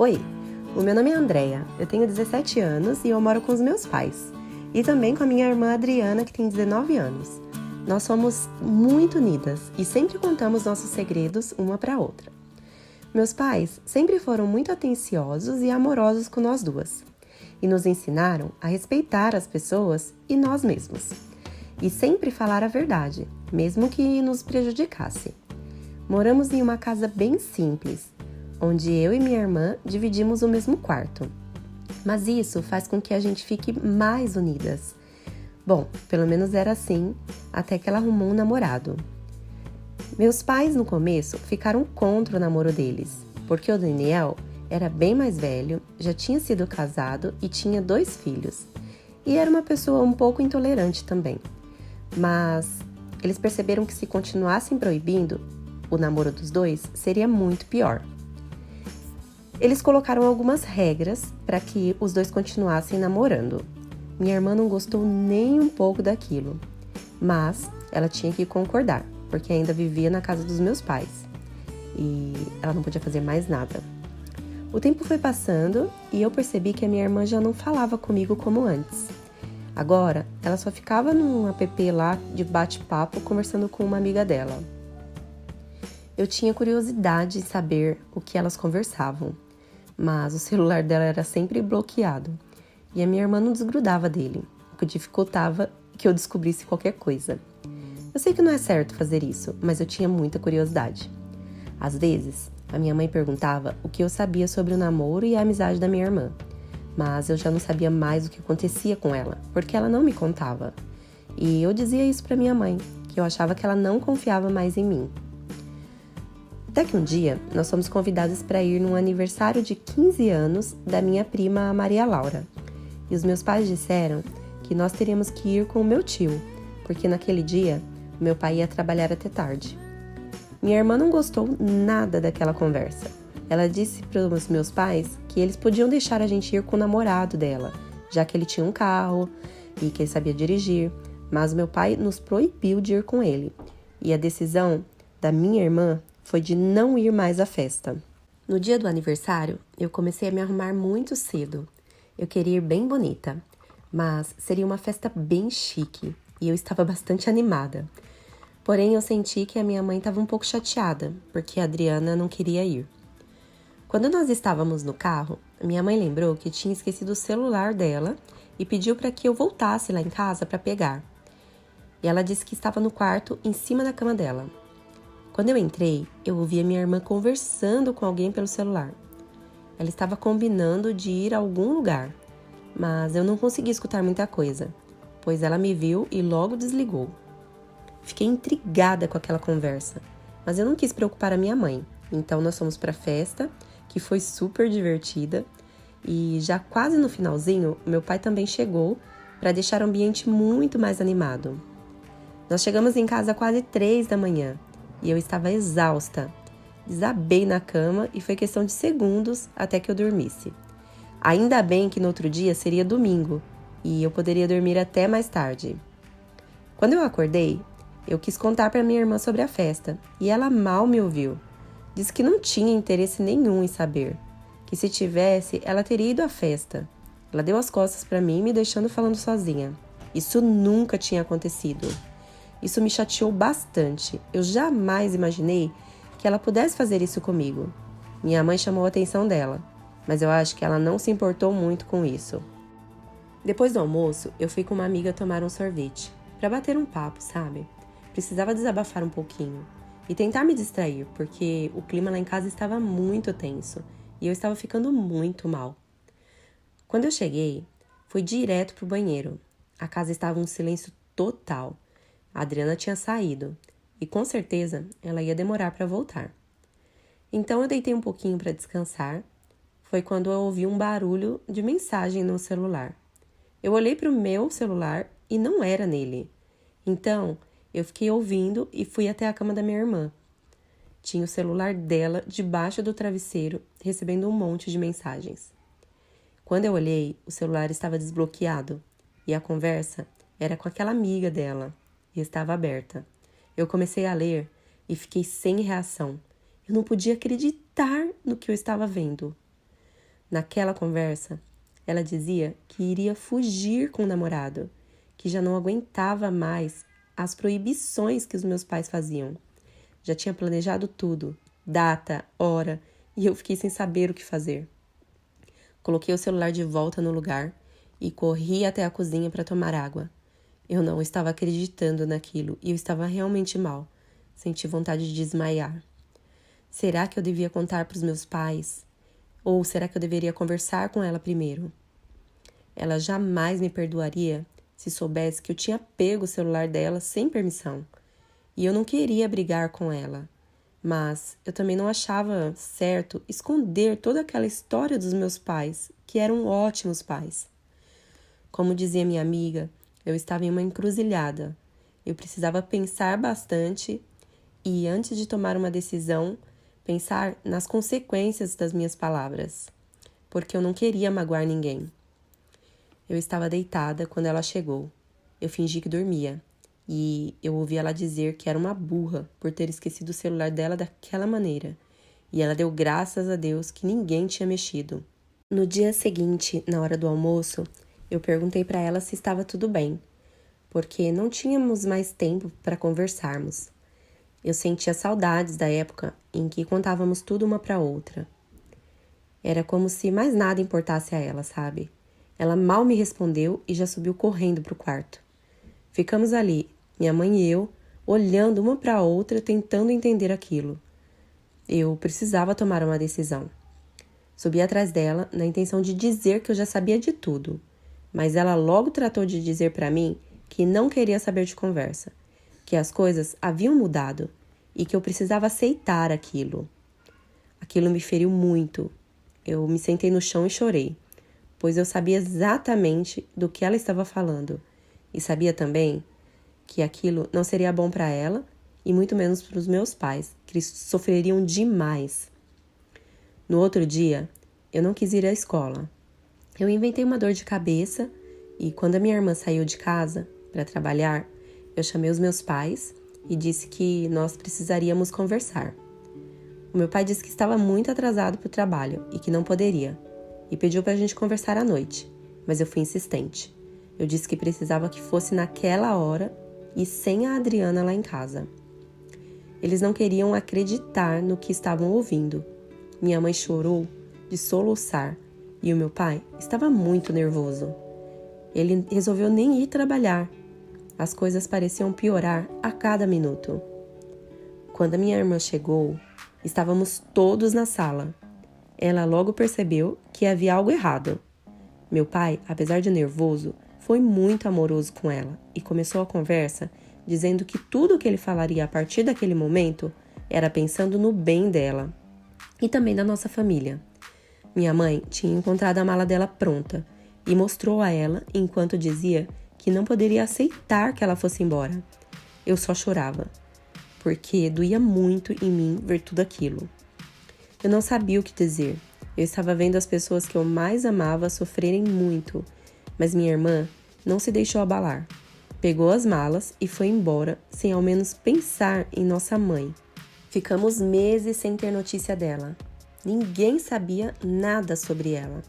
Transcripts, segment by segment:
Oi, o meu nome é Andrea, eu tenho 17 anos e eu moro com os meus pais. E também com a minha irmã Adriana, que tem 19 anos. Nós somos muito unidas e sempre contamos nossos segredos uma para outra. Meus pais sempre foram muito atenciosos e amorosos com nós duas. E nos ensinaram a respeitar as pessoas e nós mesmos. E sempre falar a verdade, mesmo que nos prejudicasse. Moramos em uma casa bem simples, onde eu e minha irmã dividimos o mesmo quarto. Mas isso faz com que a gente fique mais unidas. Bom, pelo menos era assim, até que ela arrumou um namorado. Meus pais, no começo, ficaram contra o namoro deles, porque o Daniel era bem mais velho, já tinha sido casado e tinha 2 filhos. E era uma pessoa um pouco intolerante também. Mas eles perceberam que se continuassem proibindo o namoro dos dois, seria muito pior. Eles colocaram algumas regras para que os dois continuassem namorando. Minha irmã não gostou nem um pouco daquilo, mas ela tinha que concordar, porque ainda vivia na casa dos meus pais e ela não podia fazer mais nada. O tempo foi passando e eu percebi que a minha irmã já não falava comigo como antes. Agora, ela só ficava num app lá de bate-papo conversando com uma amiga dela. Eu tinha curiosidade em saber o que elas conversavam, mas o celular dela era sempre bloqueado e a minha irmã não desgrudava dele, o que dificultava que eu descobrisse qualquer coisa. Eu sei que não é certo fazer isso, mas eu tinha muita curiosidade. Às vezes, a minha mãe perguntava o que eu sabia sobre o namoro e a amizade da minha irmã, mas eu já não sabia mais o que acontecia com ela, porque ela não me contava. E eu dizia isso para minha mãe, que eu achava que ela não confiava mais em mim. Até que um dia, nós fomos convidados para ir num aniversário de 15 anos da minha prima Maria Laura. E os meus pais disseram que nós teríamos que ir com o meu tio, porque naquele dia, meu pai ia trabalhar até tarde. Minha irmã não gostou nada daquela conversa. Ela disse para os meus pais que eles podiam deixar a gente ir com o namorado dela, já que ele tinha um carro e que ele sabia dirigir, mas meu pai nos proibiu de ir com ele. E a decisão da minha irmã foi de não ir mais à festa. No dia do aniversário, eu comecei a me arrumar muito cedo. Eu queria ir bem bonita, mas seria uma festa bem chique e eu estava bastante animada. Porém, eu senti que a minha mãe estava um pouco chateada, porque a Adriana não queria ir. Quando nós estávamos no carro, minha mãe lembrou que tinha esquecido o celular dela e pediu para que eu voltasse lá em casa para pegar. E ela disse que estava no quarto, em cima da cama dela. Quando eu entrei, eu ouvi a minha irmã conversando com alguém pelo celular. Ela estava combinando de ir a algum lugar, mas eu não consegui escutar muita coisa, pois ela me viu e logo desligou. Fiquei intrigada com aquela conversa, mas eu não quis preocupar a minha mãe. Então nós fomos para a festa, que foi super divertida, e já quase no finalzinho, meu pai também chegou para deixar o ambiente muito mais animado. Nós chegamos em casa quase 3 da manhã, e eu estava exausta. Desabei na cama e foi questão de segundos até que eu dormisse. Ainda bem que no outro dia seria domingo e eu poderia dormir até mais tarde. Quando eu acordei, eu quis contar para minha irmã sobre a festa e ela mal me ouviu. Disse que não tinha interesse nenhum em saber, que se tivesse, ela teria ido à festa. Ela deu as costas para mim, me deixando falando sozinha. Isso nunca tinha acontecido. Isso me chateou bastante. Eu jamais imaginei que ela pudesse fazer isso comigo. Minha mãe chamou a atenção dela, mas eu acho que ela não se importou muito com isso. Depois do almoço, eu fui com uma amiga tomar um sorvete, para bater um papo, sabe? Precisava desabafar um pouquinho e tentar me distrair, porque o clima lá em casa estava muito tenso e eu estava ficando muito mal. Quando eu cheguei, fui direto para o banheiro. A casa estava um silêncio total. A Adriana tinha saído e com certeza ela ia demorar para voltar. Então eu deitei um pouquinho para descansar. Foi quando eu ouvi um barulho de mensagem no celular. Eu olhei para o meu celular e não era nele. Então eu fiquei ouvindo e fui até a cama da minha irmã. Tinha o celular dela debaixo do travesseiro, recebendo um monte de mensagens. Quando eu olhei, o celular estava desbloqueado e a conversa era com aquela amiga dela. E estava aberta. Eu comecei a ler e fiquei sem reação. Eu não podia acreditar no que eu estava vendo. Naquela conversa, ela dizia que iria fugir com o namorado, que já não aguentava mais as proibições que os meus pais faziam. Já tinha planejado tudo, data, hora, e eu fiquei sem saber o que fazer. Coloquei o celular de volta no lugar e corri até a cozinha para tomar água. Eu não estava acreditando naquilo e eu estava realmente mal. Senti vontade de desmaiar. Será que eu devia contar para os meus pais? Ou será que eu deveria conversar com ela primeiro? Ela jamais me perdoaria se soubesse que eu tinha pego o celular dela sem permissão. E eu não queria brigar com ela. Mas eu também não achava certo esconder toda aquela história dos meus pais, que eram ótimos pais. Como dizia minha amiga, eu estava em uma encruzilhada. Eu precisava pensar bastante e, antes de tomar uma decisão, pensar nas consequências das minhas palavras, porque eu não queria magoar ninguém. Eu estava deitada quando ela chegou. Eu fingi que dormia e eu ouvi ela dizer que era uma burra por ter esquecido o celular dela daquela maneira. E ela deu graças a Deus que ninguém tinha mexido. No dia seguinte, na hora do almoço, eu perguntei para ela se estava tudo bem, porque não tínhamos mais tempo para conversarmos. Eu sentia saudades da época em que contávamos tudo uma para outra. Era como se mais nada importasse a ela, sabe? Ela mal me respondeu e já subiu correndo para o quarto. Ficamos ali, minha mãe e eu, olhando uma para a outra, tentando entender aquilo. Eu precisava tomar uma decisão. Subi atrás dela, na intenção de dizer que eu já sabia de tudo, mas ela logo tratou de dizer para mim que não queria saber de conversa, que as coisas haviam mudado e que eu precisava aceitar aquilo. Aquilo me feriu muito. Eu me sentei no chão e chorei, pois eu sabia exatamente do que ela estava falando e sabia também que aquilo não seria bom para ela e muito menos para os meus pais, que eles sofreriam demais. No outro dia, eu não quis ir à escola. Eu inventei uma dor de cabeça e quando a minha irmã saiu de casa para trabalhar, eu chamei os meus pais e disse que nós precisaríamos conversar. O meu pai disse que estava muito atrasado para o trabalho e que não poderia, e pediu para a gente conversar à noite, mas eu fui insistente. Eu disse que precisava que fosse naquela hora e sem a Adriana lá em casa. Eles não queriam acreditar no que estavam ouvindo. Minha mãe chorou de soluçar e o meu pai estava muito nervoso. Ele resolveu nem ir trabalhar. As coisas pareciam piorar a cada minuto. Quando a minha irmã chegou, estávamos todos na sala. Ela logo percebeu que havia algo errado. Meu pai, apesar de nervoso, foi muito amoroso com ela e começou a conversa dizendo que tudo o que ele falaria a partir daquele momento era pensando no bem dela e também da nossa família. Minha mãe tinha encontrado a mala dela pronta e mostrou a ela enquanto dizia que não poderia aceitar que ela fosse embora. Eu só chorava, porque doía muito em mim ver tudo aquilo. Eu não sabia o que dizer. Eu estava vendo as pessoas que eu mais amava sofrerem muito, mas minha irmã não se deixou abalar. Pegou as malas e foi embora, sem ao menos pensar em nossa mãe. Ficamos meses sem ter notícia dela. Ninguém sabia nada sobre ela.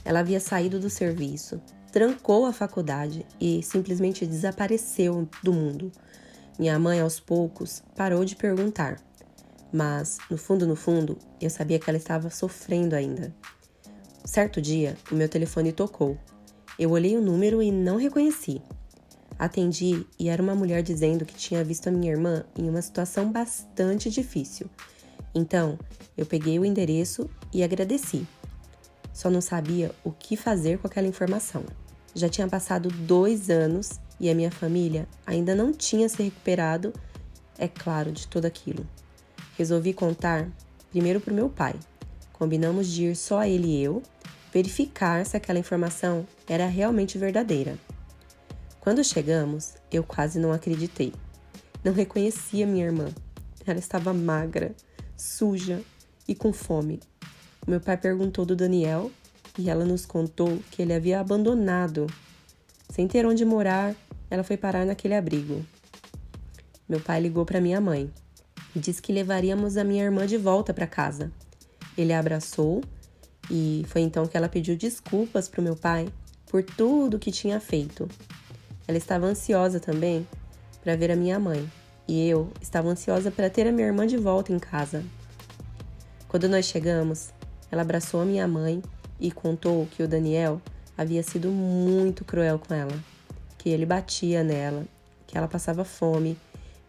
Ela havia saído do serviço, trancou a faculdade e simplesmente desapareceu do mundo. Minha mãe, aos poucos, parou de perguntar. Mas, no fundo, eu sabia que ela estava sofrendo ainda. Certo dia, o meu telefone tocou. Eu olhei o número e não reconheci. Atendi e era uma mulher dizendo que tinha visto a minha irmã em uma situação bastante difícil. Então, eu peguei o endereço e agradeci. Só não sabia o que fazer com aquela informação. Já tinha passado 2 anos e a minha família ainda não tinha se recuperado, é claro, de tudo aquilo. Resolvi contar primeiro para o meu pai. Combinamos de ir só ele e eu, verificar se aquela informação era realmente verdadeira. Quando chegamos, eu quase não acreditei. Não reconhecia minha irmã. Ela estava magra, suja e com fome. O meu pai perguntou do Daniel e ela nos contou que ele havia abandonado. Sem ter onde morar, ela foi parar naquele abrigo. Meu pai ligou para minha mãe e disse que levaríamos a minha irmã de volta para casa. Ele a abraçou E foi então que ela pediu desculpas para o meu pai por tudo que tinha feito. Ela estava ansiosa também para ver a minha mãe, e eu estava ansiosa para ter a minha irmã de volta em casa. Quando nós chegamos, ela abraçou a minha mãe e contou que o Daniel havia sido muito cruel com ela, que ele batia nela, que ela passava fome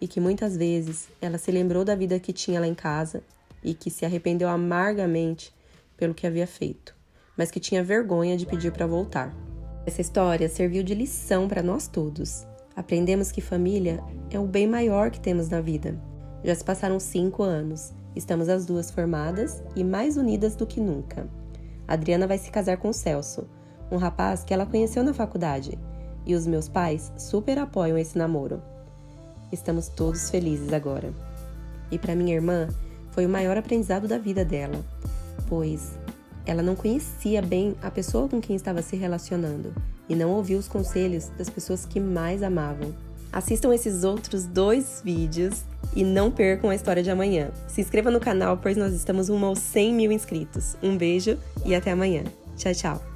e que muitas vezes ela se lembrou da vida que tinha lá em casa e que se arrependeu amargamente pelo que havia feito, mas que tinha vergonha de pedir para voltar. Essa história serviu de lição para nós todos. Aprendemos que família é o bem maior que temos na vida. Já se passaram 5 anos. Estamos as duas formadas e mais unidas do que nunca. A Adriana vai se casar com o Celso, um rapaz que ela conheceu na faculdade, e os meus pais super apoiam esse namoro. Estamos todos felizes agora. E para minha irmã, foi o maior aprendizado da vida dela, pois ela não conhecia bem a pessoa com quem estava se relacionando e não ouviu os conselhos das pessoas que mais amavam. Assistam esses outros 2 vídeos e não percam a história de amanhã. Se inscreva no canal, pois nós estamos rumo aos 100 mil inscritos. Um beijo e até amanhã. Tchau, tchau!